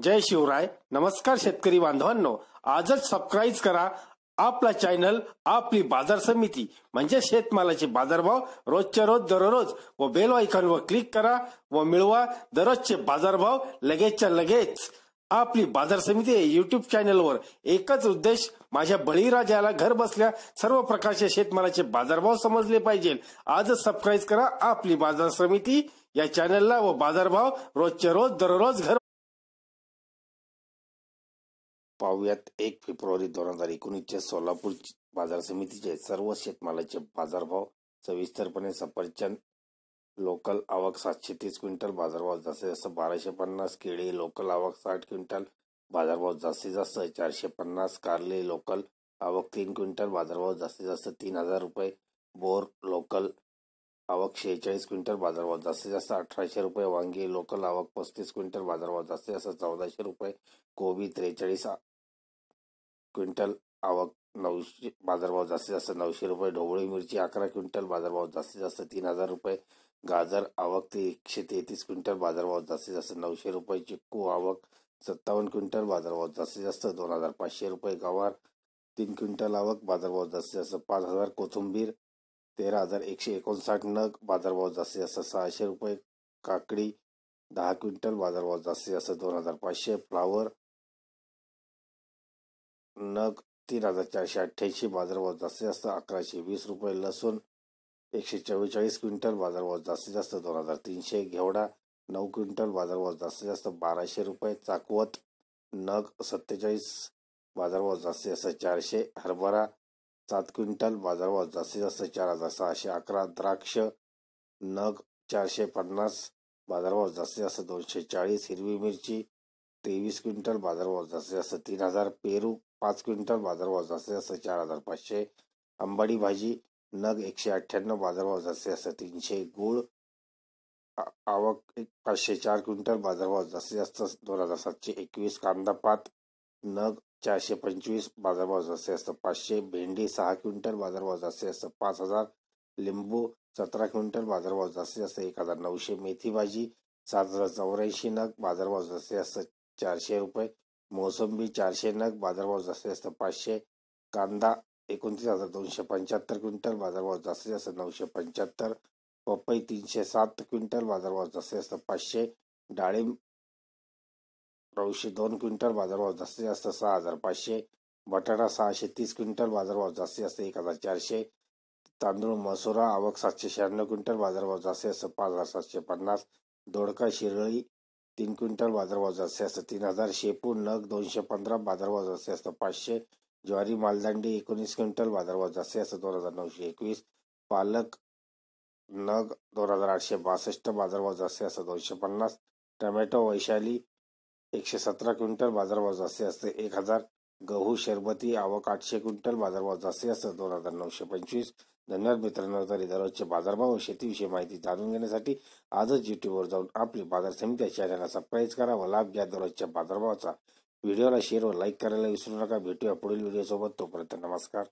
जय शिवराय. नमस्कार शेतकरी बांधवांनो, आजच सबस्क्राईब करा आपला चॅनल आपली बाजार समिती म्हणजे शेतमालाचे बाजारभाव रोजच्या रोज दररोज व बेल आयकॉनवर क्लिक करा व मिळवा दररोजचे बाजारभाव लगेचच्या लगेच. आपली बाजार समिती युट्यूब चॅनलवर एकच उद्देश, माझ्या बळीराजाला घर बसल्या सर्व प्रकारचे शेतमालाचे बाजारभाव समजले पाहिजे. आजच सबस्क्राईब करा आपली बाजार समिती या चॅनलला व बाजारभाव रोजच्या रोज दररोज घर. पाहुयात 1 फेब्रुवारी 2019 सोलापूर बाजार समितीचे सर्व शेतमालाचे बाजारभाव सविस्तरपणे. सफरचंद लोकल आवक 730 क्विंटल, बाजारभाव जास्तीत जास्त 1250. केळी लोकल आवक 60 क्विंटल, बाजारभाव जास्तीत जास्त 450. कारले लोकल आवक 3 क्विंटल, बाजारभाव जास्तीत जास्त 3000 रुपये. बोर लोकल आवक 46 क्विंटल, बाजारभाव जास्तीत जास्त 1800 रुपये. वांगी लोकल आवक 35 क्विंटल, बाजारभाव जास्तीत जास्त 1400 रुपये. कोबी 43 क्विंटल, आवक 900, बाजारभाव जास्तीत जास्त 900 रुपये. ढोबळी मिरची 11 क्विंटल, बाजारभाव जास्तीत जास्त 3000 रुपये. गाजर आवक 133 क्विंटल, बाजारभाव जास्तीत जास्त 900 रुपये. चिक्कू आवक 57 क्विंटल, बाजारभाव जास्तीत जास्त 2500 रुपये. गवार 3 क्विंटल आवक, बाजारभाव जास्तीत जास्त 5000. कोथिंबीर 13159 नग, बाजारभाव जास्तीत जास्त 600 रुपये. काकडी 10 क्विंटल, बाजारभाव जास्तीत जास्त 2500. फ्लावर नग 3488, बाजारभाव जास्तीत जास्त 1120 रुपये. लसूण 144 क्विंटल, बाजारभाव जास्तीत जास्त 2300. घेवडा 9 क्विंटल, बाजारभाव जास्तीत जास्त 1200 रुपये. चाकवत नग 47, बाजारभाव जास्तीत जास्त 400. हरभरा 7 क्विंटल, बाजारभाव जास्तीत जास्त 4611. द्राक्ष नग 450, बाजारभाव जास्तीत जास्त 240. हिरवी मिरची 23 क्विंटल, बाजारभाव जास्तीत जास्त 3000. पेरू 5 क्विंटल, बाजारभाव जास्तीत जास्त 4500. आंबाडी भाजी नग 198, बाजारभाव जास्तीत जास्त 300. गूळ आवक 504 क्विंटल, बाजारभाव जास्तीत जास्त 2721. कांदा पात नग 425, बाजारभाव जास्तीत जास्त 500. भेंडी 6 क्विंटल, बाजारभाव जास्तीत जास्त 5000. लिंबू 17 क्विंटल, बाजारभाव जास्तीत जास्त 1900. मेथी भाजी 7084 नग, बाजारभाव जास्तीत जास्त 400 रुपये. मोसंबी 400 नग, बाजारभाव जास्तीत जास्त 500. कांदा 29275 क्विंटल, बाजारभाव जास्तीत जास्त 975. पपई 307 क्विंटल, बाजारभाव जास्तीत जास्त 500. डाळिंब 902 क्विंटल, बाजारभाव जास्तीत जास्त 6500. बटाटा 630 क्विंटल, बाजारभाव जास्तीत जास्त 1400. तांदूळ मसुरा आवक 796 क्विंटल, बाजारभाव जास्तीत जास्त 5750. दोडका शिरळी 3 क्विंटल, बाजारभाव जास्तीत जास्त 3000. शेपू नग 215, बाजारभाव जास्तीत जास्त 500. ज्वारी मालदांडी 19 क्विंटल, बाजारभाव जास्तीत जास्त 2921. पालक नग 2862, बाजारभाव जास्तीत जास्त 250. टोमॅटो वैशाली 117 क्विंटल, बाजारभाव जास्तीत जास्त 1000. गहू शरबती आवक 800 क्विंटल, बाजारभाव जास्तीत जास्त 2925. धन्यवाद मित्रांनो. तरी दररोजचे बाजारभाव व शेतीविषयी माहिती जाणून घेण्यासाठी आजच युट्यूबवर जाऊन आपली बाजार समिती चॅनलला सबस्क्राईब करा व लाभ घ्या दररोजच्या बाजारभावाचा. व्हिडिओला शेअर व लाईक करायला विसरू नका. भेटूया पुढील व्हिडिओ सोबत. तोपर्यंत नमस्कार.